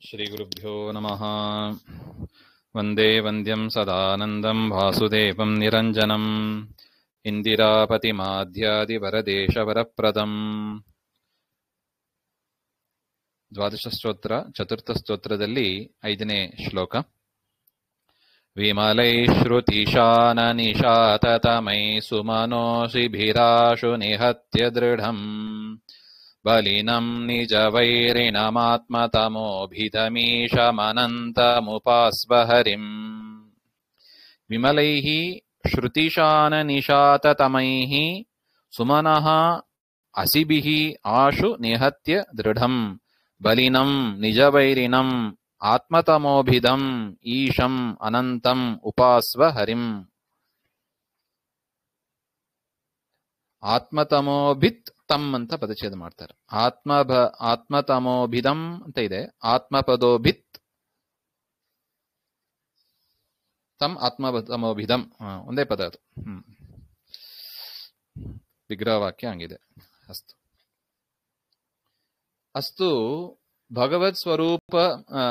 ಶ್ರೀಗುರುಭ್ಯೋ ನಮಃ. ವಂದೇ ವಂದ್ಯಂ ಸದಾನಂದಂ ವಾಸುದೇವಂ ನಿರಂಜನಂ ಇಂದಿರಾಪತಿಮಾಧ್ಯಾದಿವರದೇಶವರಪ್ರದಂ. ದ್ವಾದಶ ಸ್ತೋತ್ರ, ಚತುರ್ಥ ಸ್ತೋತ್ರದಲ್ಲಿ 5ನೇ ಶ್ಲೋಕ. ವಿಮಲೈ ಶ್ರುತಿಶಾನ ನಿಶಾತತಮೈ ಸುಮನೋಷಿಭಿರಾಶು ನಿಹತ್ಯ ದೃಢಂ ಬಲಿನಂ ನಿಜ ವೈರಿಣಮಾತ್ಮತಮೋಭಿಧಮೀಶಮನಂತಮುಪಾಸ್ವ ಹರಿಂ. ವಿಮಲೈಃ ಶ್ರುತಿಶಾನ ನಿಶಾತತಮೈಃ ಸುಮನಃ ಅಸಿಭಿಃ ಆಶು ನಿಹತ್ಯ ದೃಢಂ ಬಲಿನಂ ನಿಜವೈರಿಣಂ ಆತ್ಮತಮೋಭಿಧಂ ಈಶಂ ಅನಂತಂ ಉಪಾಸ್ವ ಹರಿಂ. ಆತ್ಮತಮೋಭಿತ್ ತಮ್ ಅಂತ ಪದಚ್ಛೇದ ಮಾಡ್ತಾರೆ. ಆತ್ಮತಮೋಭಿಧಂ ಅಂತ ಇದೆ. ಆತ್ಮಪದೋಭಿತ್ ತಮ್ ಆತ್ಮತಮೋಭಿಧಂ ಒಂದೇ ಪದ ಅದು. ವಿಗ್ರಹವಾಕ್ಯ ಹಂಗಿದೆ. ಅಸ್ತು ಅಸ್ತು ಭಗವತ್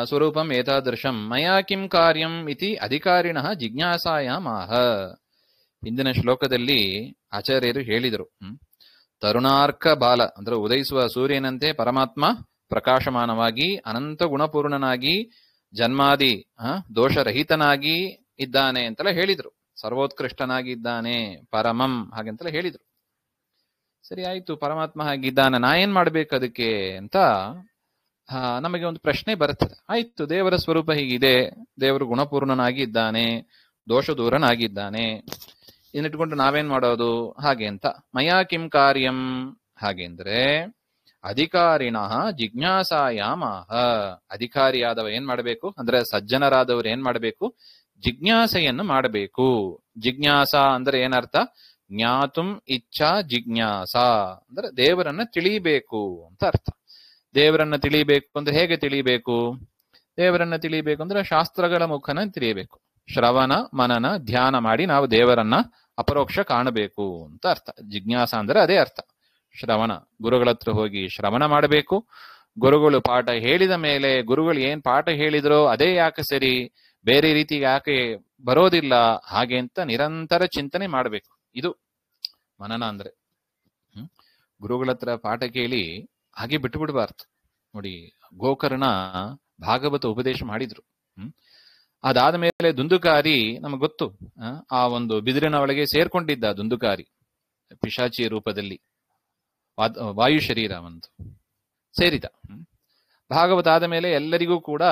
ಸ್ವರೂಪಂ ಏತಾದೃಶಂ ಮಯಾ ಕಿಂ ಕಾರ್ಯಂ ಇತಿ ಅಧಿಕಾರಿಣಃ ಜಿಜ್ಞಾಸಾಯಾಮಾಹ. ಹಿಂದಿನ ಶ್ಲೋಕದಲ್ಲಿ ಆಚಾರ್ಯರು ಹೇಳಿದರು, ತರುಣಾರ್ಕ ಬಾಲ ಅಂದ್ರೆ ಉದಯಿಸುವ ಸೂರ್ಯನಂತೆ ಪರಮಾತ್ಮ ಪ್ರಕಾಶಮಾನವಾಗಿ ಅನಂತ ಗುಣಪೂರ್ಣನಾಗಿ ಜನ್ಮಾದಿ ದೋಷರಹಿತನಾಗಿ ಇದ್ದಾನೆ ಅಂತೆಲ್ಲ ಹೇಳಿದ್ರು. ಸರ್ವೋತ್ಕೃಷ್ಟನಾಗಿ ಇದ್ದಾನೆ ಪರಮಂ ಹಾಗೆಂತೆಲ್ಲ ಹೇಳಿದ್ರು. ಸರಿ ಆಯ್ತು, ಪರಮಾತ್ಮ ಹಾಗಿದ್ದಾನೆ, ನಾ ಏನ್ ಮಾಡ್ಬೇಕು ಅದಕ್ಕೆ ಅಂತ ನಮಗೆ ಒಂದು ಪ್ರಶ್ನೆ ಬರ್ತದೆ. ಆಯ್ತು, ದೇವರ ಸ್ವರೂಪ ಹೀಗಿದೆ, ದೇವರು ಗುಣಪೂರ್ಣನಾಗಿ ಇದ್ದಾನೆ, ದೋಷ ದೂರನಾಗಿದ್ದಾನೆ, ಇದನ್ನಿಟ್ಕೊಂಡು ನಾವೇನ್ ಮಾಡೋದು ಹಾಗೆ ಅಂತ. ಮಯಾ ಕಿಂ ಕಾರ್ಯಂ ಹಾಗೆಂದ್ರೆ ಅಧಿಕಾರಿಣಃ ಜಿಜ್ಞಾಸಾಯಾಮಾಹ. ಅಧಿಕಾರಿಯಾದವ ಏನ್ ಮಾಡಬೇಕು ಅಂದ್ರೆ ಸಜ್ಜನರಾದವರು ಏನ್ ಮಾಡಬೇಕು? ಜಿಜ್ಞಾಸೆಯನ್ನು ಮಾಡಬೇಕು. ಜಿಜ್ಞಾಸ ಅಂದ್ರೆ ಏನರ್ಥ? ಜ್ಞಾತುಂ ಇಚ್ಛಾ ಜಿಜ್ಞಾಸ ಅಂದ್ರೆ ದೇವರನ್ನ ತಿಳಿಬೇಕು ಅಂತ ಅರ್ಥ. ದೇವರನ್ನ ತಿಳಿಬೇಕು ಅಂದ್ರೆ ಹೇಗೆ ತಿಳಿಬೇಕು? ದೇವರನ್ನ ತಿಳಿಬೇಕು ಅಂದ್ರೆ ಶಾಸ್ತ್ರಗಳ ಮುಖನ ತಿಳಿಯಬೇಕು. ಶ್ರವಣ ಮನನ ಧ್ಯಾನ ಮಾಡಿ ನಾವು ದೇವರನ್ನ ಅಪರೋಕ್ಷ ಕಾಣಬೇಕು ಅಂತ ಅರ್ಥ. ಜಿಜ್ಞಾಸ ಅಂದ್ರೆ ಅದೇ ಅರ್ಥ. ಶ್ರವಣ, ಗುರುಗಳ ಹತ್ರ ಹೋಗಿ ಶ್ರವಣ ಮಾಡಬೇಕು. ಗುರುಗಳು ಪಾಠ ಹೇಳಿದ ಮೇಲೆ ಗುರುಗಳು ಏನ್ ಪಾಠ ಹೇಳಿದ್ರೋ ಅದೇ ಯಾಕೆ ಸರಿ, ಬೇರೆ ರೀತಿ ಯಾಕೆ ಬರೋದಿಲ್ಲ ಹಾಗೆ ಅಂತ ನಿರಂತರ ಚಿಂತನೆ ಮಾಡಬೇಕು. ಇದು ಮನನ ಅಂದ್ರೆ. ಗುರುಗಳ ಹತ್ರ ಪಾಠ ಕೇಳಿ ಹಾಗೆ ಬಿಟ್ಟು ಬಿಡಬಾರ್ದು. ನೋಡಿ, ಗೋಕರ್ಣ ಭಾಗವತ ಉಪದೇಶ ಮಾಡಿದ್ರು. ಅದಾದ ಮೇಲೆ ದುಂದುಕಾರಿ ನಮಗ್ ಗೊತ್ತು, ಆ ಒಂದು ಬಿದಿರಿನ ಒಳಗೆ ಸೇರ್ಕೊಂಡಿದ್ದ ದುಂದುಕಾರಿ ಪಿಶಾಚಿ ರೂಪದಲ್ಲಿ, ವಾಯು ಶರೀರ ಒಂದು ಸೇರಿದ. ಭಾಗವತ ಆದ ಮೇಲೆ ಎಲ್ಲರಿಗೂ ಕೂಡ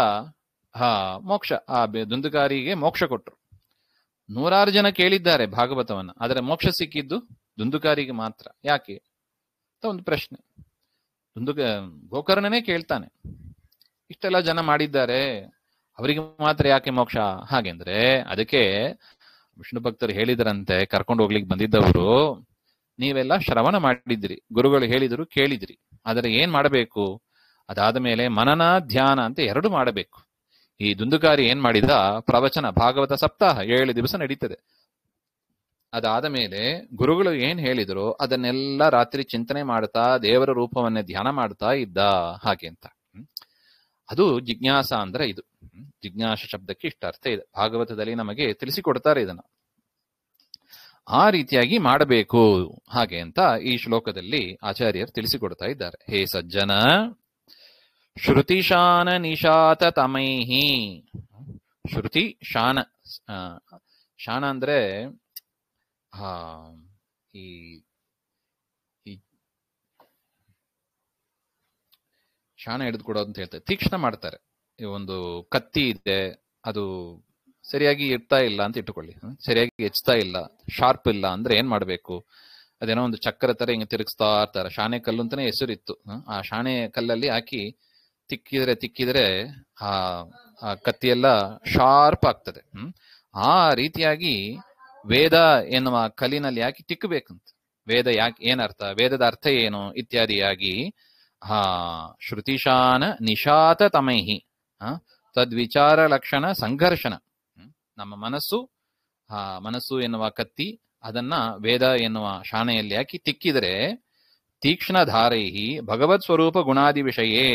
ಮೋಕ್ಷ, ಆ ದುಂದುಕಾರಿಗೆ ಮೋಕ್ಷ ಕೊಟ್ರು. 100 ಜನ ಕೇಳಿದ್ದಾರೆ ಭಾಗವತವನ್ನ, ಆದರೆ ಮೋಕ್ಷ ಸಿಕ್ಕಿದ್ದು ದುಂದುಕಾರಿಗೆ ಮಾತ್ರ. ಯಾಕೆ ಅಂತ ಒಂದು ಪ್ರಶ್ನೆ. ಗೋಕರ್ಣನೇ ಕೇಳ್ತಾನೆ, ಇಷ್ಟೆಲ್ಲ ಜನ ಮಾಡಿದ್ದಾರೆ, ಅವರಿಗೆ ಮಾತ್ರ ಯಾಕೆ ಮೋಕ್ಷ? ಹಾಗೆಂದ್ರೆ ಅದಕ್ಕೆ ವಿಷ್ಣು ಭಕ್ತರು ಹೇಳಿದ್ರಂತೆ, ಕರ್ಕೊಂಡು ಹೋಗ್ಲಿಕ್ಕೆ ಬಂದಿದ್ದವರು, ನೀವೆಲ್ಲ ಶ್ರವಣ ಮಾಡಿದ್ರಿ, ಗುರುಗಳು ಹೇಳಿದ್ರು ಕೇಳಿದ್ರಿ, ಆದರೆ ಏನ್ ಮಾಡಬೇಕು? ಅದಾದ ಮೇಲೆ ಮನನ ಧ್ಯಾನ ಅಂತ 2 ಮಾಡಬೇಕು. ಈ ದುಂದುಕಾರಿ ಏನ್ ಮಾಡಿದ? ಪ್ರವಚನ, ಭಾಗವತ ಸಪ್ತಾಹ 7 ದಿವಸ ನಡೀತದೆ. ಅದಾದ ಮೇಲೆ ಗುರುಗಳು ಏನ್ ಹೇಳಿದ್ರು ಅದನ್ನೆಲ್ಲ ರಾತ್ರಿ ಚಿಂತನೆ ಮಾಡ್ತಾ ದೇವರ ರೂಪವನ್ನೇ ಧ್ಯಾನ ಮಾಡ್ತಾ ಇದ್ದ ಹಾಗೆ ಅಂತ. ಅದು ಜಿಜ್ಞಾಸ ಅಂದ್ರೆ ಇದು. ಜಿಜ್ಞಾಸ ಶಬ್ದಕ್ಕೆ ಇಷ್ಟ ಅರ್ಥ ಇದೆ. ಭಾಗವತದಲ್ಲಿ ನಮಗೆ ತಿಳಿಸಿಕೊಡ್ತಾರೆ ಇದನ್ನ. ಆ ರೀತಿಯಾಗಿ ಮಾಡಬೇಕು ಹಾಗೆ ಅಂತ ಈ ಶ್ಲೋಕದಲ್ಲಿ ಆಚಾರ್ಯರು ತಿಳಿಸಿಕೊಡ್ತಾ ಇದ್ದಾರೆ. ಹೇ ಸಜ್ಜನ, ಶ್ರುತಿಶಾನ ನಿಶಾತ ತಮೈಹಿ. ಶ್ರುತಿ ಶಾನ, ಶಾನ ಅಂದ್ರೆ ಈ ಶಾನ ಹಿಡಿದುಕೊಡೋದು ಅಂತ ಹೇಳ್ತಾರೆ. ತೀಕ್ಷ್ಣ ಮಾಡ್ತಾರೆ. ಒಂದು ಕತ್ತಿ ಇದೆ, ಅದು ಸರಿಯಾಗಿ ಇಡ್ತಾ ಇಲ್ಲ ಅಂತ ಇಟ್ಟುಕೊಳ್ಳಿ, ಸರಿಯಾಗಿ ಹೆಚ್ತಾ ಇಲ್ಲ, ಶಾರ್ಪ್ ಇಲ್ಲ ಅಂದ್ರೆ ಏನ್ ಮಾಡ್ಬೇಕು? ಅದೇನೋ ಒಂದು ಚಕ್ರ ತರ ಹಿಂಗೆ ತಿರುಗಿಸ್ತಾ ಇರ್ತಾರೆ. ಶಾನೆ ಕಲ್ಲು ಅಂತಾನೆ ಹೆಸರಿತ್ತು. ಆ ಶಾನೆ ಕಲ್ಲಲ್ಲಿ ಹಾಕಿ ತಿಕ್ಕಿದ್ರೆ ಆ ಕತ್ತಿಯೆಲ್ಲ ಶಾರ್ಪ್ ಆಗ್ತದೆ. ಆ ರೀತಿಯಾಗಿ ವೇದ ಎನ್ನುವ ಕಲ್ಲಿನಲ್ಲಿ ಹಾಕಿ ತಿಕ್ಕಬೇಕಂತ. ವೇದ ಯಾಕೆ, ಏನರ್ಥ, ವೇದದ ಅರ್ಥ ಏನು ಇತ್ಯಾದಿಯಾಗಿ ಶ್ರುತಿಶಾನ ನಿಶಾತ ತಮೈಹಿ ತದ್ವಿಚಾರ ಲಕ್ಷಣ ಸಂಘರ್ಷಣ. ನಮ್ಮ ಮನಸ್ಸು ಎನ್ನುವ ಕತ್ತಿ, ಅದನ್ನ ವೇದ ಎನ್ನುವ ಶಾಣೆಯಲ್ಲಿ ಹಾಕಿ ತಿಕ್ಕಿದರೆ ತೀಕ್ಷ್ಣಧಾರೈ ಭಗವತ್ ಸ್ವರೂಪ ಗುಣಾದಿ ವಿಷಯೇ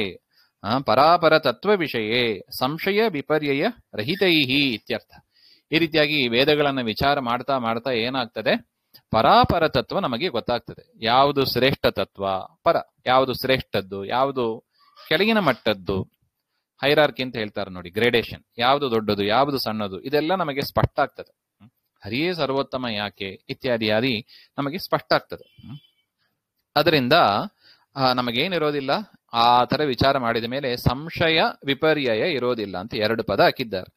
ಪರಾಪರ ತತ್ವ ವಿಷಯೇ ಸಂಶಯ ವಿಪರ್ಯಯ ರಹಿತೈ ಇತ್ಯರ್ಥ. ಈ ರೀತಿಯಾಗಿ ವೇದಗಳನ್ನು ವಿಚಾರ ಮಾಡ್ತಾ ಮಾಡ್ತಾ ಏನಾಗ್ತದೆ, ಪರಾಪರ ತತ್ವ ನಮಗೆ ಗೊತ್ತಾಗ್ತದೆ. ಯಾವುದು ಶ್ರೇಷ್ಠ ತತ್ವ, ಪರ ಯಾವುದು ಶ್ರೇಷ್ಠದ್ದು, ಯಾವುದು ಕೆಳಗಿನ ಮಟ್ಟದ್ದು, ಹೈರಾರ್ಕಿ ಅಂತ ಹೇಳ್ತಾರೆ ನೋಡಿ, ಗ್ರೇಡೇಷನ್, ಯಾವುದು ದೊಡ್ಡದು ಯಾವುದು ಸಣ್ಣದು, ಇದೆಲ್ಲ ನಮಗೆ ಸ್ಪಷ್ಟ ಆಗ್ತದೆ. ಹರಿಯೇ ಸರ್ವೋತ್ತಮ ಯಾಕೆ ಇತ್ಯಾದಿ ನಮಗೆ ಸ್ಪಷ್ಟ ಆಗ್ತದೆ. ಅದರಿಂದ ನಮಗೇನಿರೋದಿಲ್ಲ, ಆ ತರ ವಿಚಾರ ಮಾಡಿದ ಮೇಲೆ ಸಂಶಯ ವಿಪರ್ಯಯ ಇರೋದಿಲ್ಲ ಅಂತ ಎರಡು ಪದ ಹಾಕಿದ್ದಾರೆ.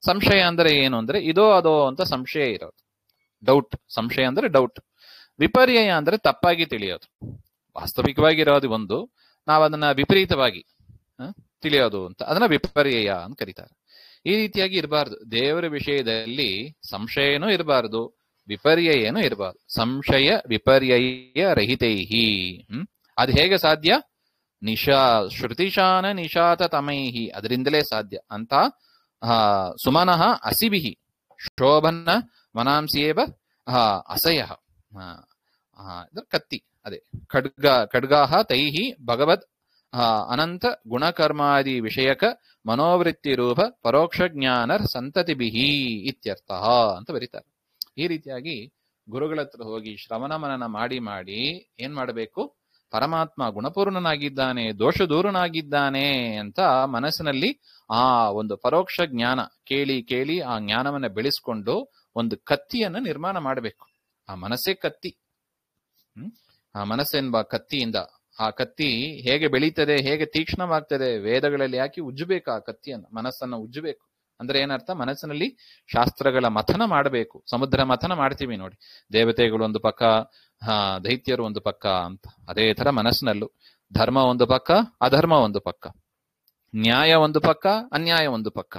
ಸಂಶಯ ಅಂದ್ರೆ ಏನು ಅಂದ್ರೆ ಇದೋ ಅದೋ ಅಂತ ಸಂಶಯ ಇರೋದು, ಡೌಟ್. ಸಂಶಯ ಅಂದ್ರೆ ಡೌಟ್. ವಿಪರ್ಯಯ ಅಂದ್ರೆ ತಪ್ಪಾಗಿ ತಿಳಿಯೋದು. ವಾಸ್ತವಿಕವಾಗಿ ಇರೋದು ಒಂದು, ನಾವು ಅದನ್ನ ವಿಪರೀತವಾಗಿ ತಿಳಿಯೋದು ಅಂತ, ಅದನ್ನ ವಿಪರ್ಯಯ ಅಂತ ಕರೀತಾರೆ. ಈ ರೀತಿಯಾಗಿ ಇರಬಾರ್ದು. ದೇವರ ವಿಷಯದಲ್ಲಿ ಸಂಶಯನೂ ಇರಬಾರ್ದು, ವಿಪರ್ಯಯನೂ ಇರಬಾರ್ದು. ಸಂಶಯ ವಿಪರ್ಯಯ ರಹಿತೈಹಿ. ಅದು ಹೇಗೆ ಸಾಧ್ಯ? ಶ್ರುತಿಶಾನ ನಿಶಾತ ತಮೈಹಿ, ಅದರಿಂದಲೇ ಸಾಧ್ಯ ಅಂತ. ಸುಮನಃ ಅಸಿಭಿಹಿ ಶೋಭನ ಮನಾಂಸಿಯೇವ ಅಸಯ, ಕತ್ತಿ, ಅದೇ ಖಡ್ಗಾಹ ತೈಹಿ ಭಗವದ್ ಅನಂತ ಗುಣಕರ್ಮಾದಿ ವಿಷಯಕ ಮನೋವೃತ್ತಿ ರೂಪ ಪರೋಕ್ಷ ಜ್ಞಾನ ಸಂತತಿಭಿಹಿ ಇತ್ಯರ್ಥ ಅಂತ ಬರೀತಾರೆ. ಈ ರೀತಿಯಾಗಿ ಗುರುಗಳ ಹತ್ರ ಹೋಗಿ ಶ್ರವಣ ಮನನ ಮಾಡಿ ಮಾಡಿ ಏನ್ ಮಾಡಬೇಕು? ಪರಮಾತ್ಮ ಗುಣಪೂರ್ಣನಾಗಿದ್ದಾನೆ, ದೋಷ ದೂರನಾಗಿದ್ದಾನೆ ಅಂತ ಮನಸ್ಸಿನಲ್ಲಿ ಆ ಒಂದು ಪರೋಕ್ಷ ಜ್ಞಾನ ಕೇಳಿ ಕೇಳಿ ಆ ಜ್ಞಾನವನ್ನ ಬೆಳೆಸ್ಕೊಂಡು ಒಂದು ಕತ್ತಿಯನ್ನ ನಿರ್ಮಾಣ ಮಾಡಬೇಕು. ಆ ಮನಸ್ಸೇ ಕತ್ತಿ. ಆ ಮನಸ್ಸೆಂಬ ಕತ್ತಿಯಿಂದ ಆ ಕತ್ತಿ ಹೇಗೆ ಬೆಳೀತದೆ, ಹೇಗೆ ತೀಕ್ಷ್ಣವಾಗ್ತದೆ, ವೇದಗಳಲ್ಲಿ ಹಾಕಿ ಉಜ್ಜಬೇಕು. ಆ ಕತ್ತಿಯನ್ನ, ಮನಸ್ಸನ್ನ ಉಜ್ಜಬೇಕು. ಅಂದ್ರೆ ಏನರ್ಥ? ಮನಸ್ಸಿನಲ್ಲಿ ಶಾಸ್ತ್ರಗಳ ಮಥನ ಮಾಡಬೇಕು. ಸಮುದ್ರ ಮಥನ ಮಾಡ್ತೀವಿ ನೋಡಿ, ದೇವತೆಗಳು ಒಂದು ಪಕ್ಕ, ದೈತ್ಯರು ಒಂದು ಪಕ್ಕ ಅಂತ. ಅದೇ ತರ ಮನಸ್ಸಿನಲ್ಲೂ ಧರ್ಮ ಒಂದು ಪಕ್ಕ, ಅಧರ್ಮ ಒಂದು ಪಕ್ಕ, ನ್ಯಾಯ ಒಂದು ಪಕ್ಕ, ಅನ್ಯಾಯ ಒಂದು ಪಕ್ಕ,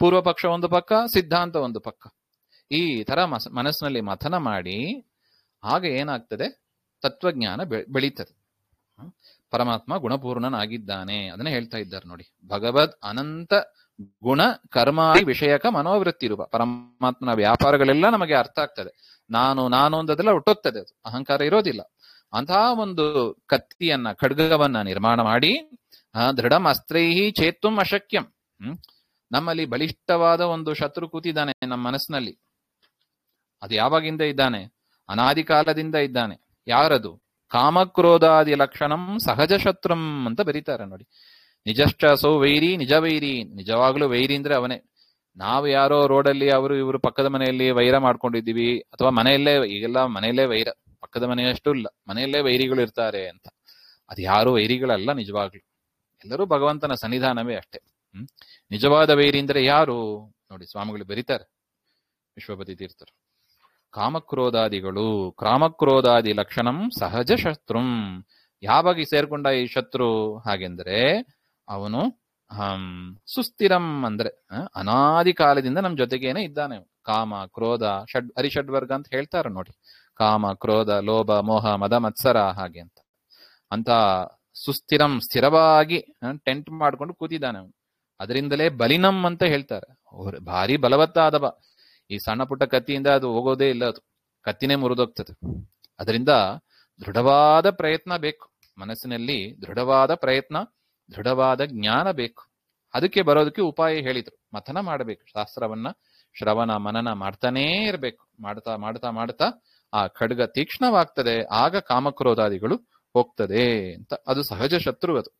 ಪೂರ್ವ ಪಕ್ಷ ಒಂದು ಪಕ್ಕ, ಸಿದ್ಧಾಂತ ಒಂದು ಪಕ್ಕ. ಈ ತರ ಮನಸ್ಸಿನಲ್ಲಿ ಮಥನ ಮಾಡಿ ಆಗ ಏನಾಗ್ತದೆ? ತತ್ವಜ್ಞಾನ ಬೆಳೀತದೆ. ಪರಮಾತ್ಮ ಗುಣಪೂರ್ಣನಾಗಿದ್ದಾನೆ, ಅದನ್ನೇ ಹೇಳ್ತಾ ಇದ್ದಾರೆ ನೋಡಿ. ಭಗವದ್ ಅನಂತ ಗುಣ ಕರ್ಮಾದಿ ವಿಷಯಕ ಮನೋವೃತ್ತಿ ರೂಪ. ಪರಮಾತ್ಮನ ವ್ಯಾಪಾರಗಳೆಲ್ಲ ನಮಗೆ ಅರ್ಥ ಆಗ್ತದೆ. ನಾನು ಅಂದದೆಲ್ಲ ಒಟ್ಟೋಗ್ತದೆ, ಅದು ಅಹಂಕಾರ ಇರೋದಿಲ್ಲ. ಅಂತಹ ಒಂದು ಕತ್ತಿಯನ್ನ, ಖಡ್ಗವನ್ನ ನಿರ್ಮಾಣ ಮಾಡಿ ದೃಢಂ ಅಸ್ತ್ರೈಹಿ ಚೇತುಂ ಅಶಕ್ಯಂ. ನಮ್ಮಲ್ಲಿ ಬಲಿಷ್ಠವಾದ ಒಂದು ಶತ್ರು ಕೂತಿದ್ದಾನೆ ನಮ್ಮ ಮನಸ್ಸಿನಲ್ಲಿ. ಅದು ಯಾವಾಗಿಂದ ಇದ್ದಾನೆ? ಅನಾದಿ ಕಾಲದಿಂದ ಇದ್ದಾನೆ. ಯಾರದು? ಕಾಮಕ್ರೋಧಾದಿ ಲಕ್ಷಣಂ ಸಹಜ ಶತ್ರುಂ ಅಂತ ಬರೀತಾರೆ ನೋಡಿ. ನಿಜಶ್ಚ ಸೌ ವೈರಿ ನಿಜ ವೈರಿ. ನಿಜವಾಗ್ಲೂ ವೈರಿ ಅಂದ್ರೆ ಅವನೇ. ನಾವು ಯಾರೋ ರೋಡಲ್ಲಿ ಅವರು ಇವರು ಪಕ್ಕದ ಮನೆಯಲ್ಲಿ ವೈರ ಮಾಡ್ಕೊಂಡಿದ್ದೀವಿ, ಅಥವಾ ಮನೆಯಲ್ಲೇ, ಈಗೆಲ್ಲ ಮನೆಯಲ್ಲೇ ವೈರ, ಪಕ್ಕದ ಮನೆಯಷ್ಟು ಇಲ್ಲ, ಮನೆಯಲ್ಲೇ ವೈರಿಗಳು ಇರ್ತಾರೆ ಅಂತ. ಅದು ಯಾರು ವೈರಿಗಳಲ್ಲ ನಿಜವಾಗ್ಲು, ಎಲ್ಲರೂ ಭಗವಂತನ ಸನ್ನಿಧಾನವೇ ಅಷ್ಟೇ. ನಿಜವಾದ ವೈರಿ ಅಂದ್ರೆ ಯಾರು ನೋಡಿ, ಸ್ವಾಮಿಗಳು ಬರೀತಾರೆ, ವಿಶ್ವಪತಿ ತೀರ್ಥರು. ಕಾಮಕ್ರೋಧಾದಿಗಳು, ಕಾಮಕ್ರೋಧಾದಿ ಲಕ್ಷಣಂ ಸಹಜ ಶತ್ರುಂ. ಯಾವಾಗ ಸೇರ್ಕೊಂಡ ಈ ಶತ್ರು ಹಾಗೆಂದ್ರೆ ಅವನು ಸುಸ್ಥಿರಂ, ಅಂದ್ರೆ ಅನಾದಿ ಕಾಲದಿಂದ ನಮ್ ಜೊತೆಗೇನೆ ಇದ್ದಾನೆ. ಕಾಮ ಕ್ರೋಧ ಹರಿಷಡ್ವರ್ಗ ಅಂತ ಹೇಳ್ತಾರ ನೋಡಿ. ಕಾಮ ಕ್ರೋಧ ಲೋಭ ಮೋಹ ಮದ ಮತ್ಸರ ಹಾಗೆ ಅಂತ ಸುಸ್ಥಿರಂ, ಸ್ಥಿರವಾಗಿ ಟೆಂಟ್ ಮಾಡ್ಕೊಂಡು ಕೂತಿದ್ದಾನೆ ಅವನು. ಅದರಿಂದಲೇ ಬಲಿನಂ ಅಂತ ಹೇಳ್ತಾರೆ. ಭಾರಿ ಬಲವತ್ತಾದವ. ಈ ಸಣ್ಣ ಪುಟ್ಟ ಕತ್ತಿಯಿಂದ ಅದು ಹೋಗೋದೇ ಇಲ್ಲ, ಅದು ಕತ್ತಿನೇ ಮುರಿದೋಗ್ತದೆ. ಅದರಿಂದ ದೃಢವಾದ ಪ್ರಯತ್ನ ಬೇಕು. ಮನಸ್ಸಿನಲ್ಲಿ ದೃಢವಾದ ಪ್ರಯತ್ನ, ದೃಢವಾದ ಜ್ಞಾನ ಬೇಕು. ಅದಕ್ಕೆ ಬರೋದಕ್ಕೆ ಉಪಾಯ ಹೇಳಿದ್ರು. ಮಥನ ಮಾಡಬೇಕು, ಶಾಸ್ತ್ರವನ್ನ ಶ್ರವಣ ಮನನ ಮಾಡ್ತಾನೇ ಇರ್ಬೇಕು. ಮಾಡ್ತಾ ಮಾಡ್ತಾ ಮಾಡ್ತಾ ಆ ಖಡ್ಗ ತೀಕ್ಷ್ಣವಾಗ್ತದೆ, ಆಗ ಕಾಮಕ್ರೋಧಾದಿಗಳು ಹೋಗ್ತದೆ ಅಂತ. ಅದು ಸಹಜ ಶತ್ರು. ಅದು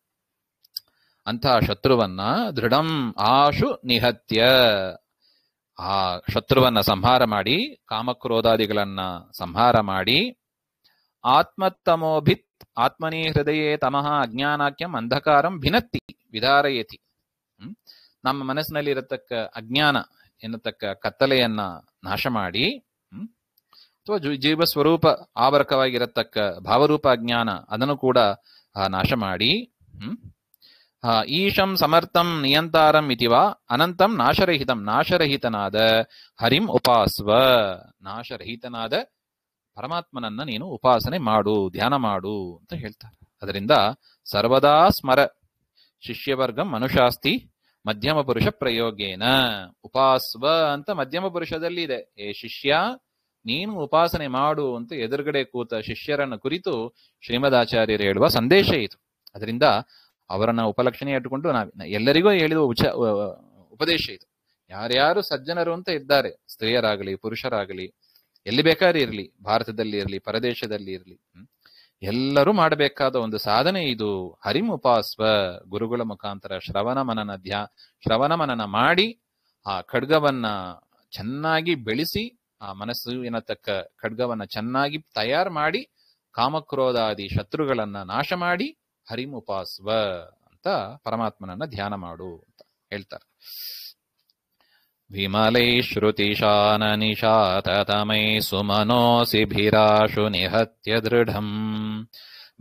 ಅಂತಹ ಶತ್ರುವನ್ನ ದೃಢಂ ಆಶು ನಿಹತ್ಯ, ಆ ಶತ್ರುವನ್ನ ಸಂಹಾರ ಮಾಡಿ, ಕಾಮಕ್ರೋಧಾದಿಗಳನ್ನ ಸಂಹಾರ ಮಾಡಿ, ಆತ್ಮತಮೋಭಿತ್ ಆತ್ಮನಿ ಹೃದಯೇ ತಮಃ ಅಜ್ಞಾನಾಖ್ಯಂ ಅಂಧಕಾರಂ ಭಿನತ್ತಿ ವಿದಾರಯತಿ. ನಮ್ಮ ಮನಸ್ಸಿನಲ್ಲಿ ಇರತಕ್ಕ ಅಜ್ಞಾನ ಎನ್ನತಕ್ಕ ಕತ್ತಲೆಯನ್ನ ನಾಶ ಮಾಡಿ, ಅಥವಾ ಜೀವ ಸ್ವರೂಪ ಆವರಕವಾಗಿರತಕ್ಕ ಭಾವರೂಪ ಅಜ್ಞಾನ ಅದನ್ನು ಕೂಡ ನಾಶ ಮಾಡಿ, ಈಶಂ ಸಮರ್ಥಂ ನಿಯಂತಾರಂ ಇತಿವಾ ಅನಂತಂ ನಾಶರಹಿತಂ, ನಾಶರಹಿತನಾದ ಹರಿಂ ಉಪಾಸ್ವ, ನಾಶರಹಿತನಾದ ಪರಮಾತ್ಮನನ್ನ ನೀನು ಉಪಾಸನೆ ಮಾಡು, ಧ್ಯಾನ ಮಾಡು ಅಂತ ಹೇಳ್ತಾರೆ. ಅದರಿಂದ ಸರ್ವದಾ ಸ್ಮರ ಶಿಷ್ಯವರ್ಗಂ ಮನುಷಾಸ್ತಿ ಮಧ್ಯಮ ಪುರುಷ ಪ್ರಯೋಗೇನ. ಉಪಾಸ್ವ ಅಂತ ಮಧ್ಯಮ ಪುರುಷದಲ್ಲಿ ಇದೆ. ಏ ಶಿಷ್ಯ, ನೀನು ಉಪಾಸನೆ ಮಾಡು ಅಂತ ಎದುರುಗಡೆ ಕೂತ ಶಿಷ್ಯರನ್ನು ಕುರಿತು ಶ್ರೀಮದಾಚಾರ್ಯರು ಹೇಳುವ ಸಂದೇಶ ಇದು. ಅದರಿಂದ ಅವರನ್ನ ಉಪಲಕ್ಷಣೆ ಇಟ್ಟುಕೊಂಡು ಎಲ್ಲರಿಗೂ ಹೇಳಿದ ಉಪದೇಶ ಇದು. ಯಾರ್ಯಾರು ಸಜ್ಜನರು ಅಂತ ಇದ್ದಾರೆ, ಸ್ತ್ರೀಯರಾಗಲಿ ಪುರುಷರಾಗಲಿ, ಎಲ್ಲಿ ಬೇಕಾದ್ರೂ ಇರಲಿ, ಭಾರತದಲ್ಲಿ ಇರಲಿ ಪರದೇಶದಲ್ಲಿ ಇರಲಿ, ಎಲ್ಲರೂ ಮಾಡಬೇಕಾದ ಒಂದು ಸಾಧನೆ ಇದು. ಹರಿಂ ಉಪಾಸ್ವ, ಗುರುಗಳ ಮುಖಾಂತರ ಶ್ರವಣ ಮನನ ಮಾಡಿ ಆ ಖಡ್ಗವನ್ನ ಚೆನ್ನಾಗಿ ಬೆಳೆಸಿ, ಆ ಮನಸ್ಸಿನ ತಕ್ಕ ಖಡ್ಗವನ್ನ ಚೆನ್ನಾಗಿ ತಯಾರು ಮಾಡಿ, ಕಾಮಕ್ರೋಧಾದಿ ಶತ್ರುಗಳನ್ನ ನಾಶ ಮಾಡಿ ಹರಿಂ ಉಪಾಸ್ವ ಅಂತ ಪರಮಾತ್ಮನನ್ನ ಧ್ಯಾನ ಮಾಡು ಅಂತ ಹೇಳ್ತಾರೆ. ವಿಮಲೈ ಶ್ರುತಿಶಾನ ನಿಶಾತತಮೈ ಸುಮನೋಸಿಭಿರಾಶು ನಿಹತ್ಯ ದೃಢಂ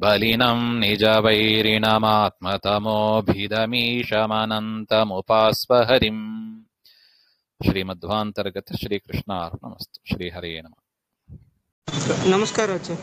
ಬಲಿನಂ ನಿಜ ವೈರಿಣಮಾತ್ಮತಮೋಭಿದಮೀಶಮನಂತಮುಪಾಸ್ವ ಹರಿಂ. ಶ್ರೀಮಧ್ವಾಂತರ್ಗತ ಶ್ರೀಕೃಷ್ಣಾರ್ಪಣಮಸ್ತು. ಶ್ರೀಹರೇ ನಮಃ. ನಮಸ್ಕಾರ ಆಚಾರ್ಯ.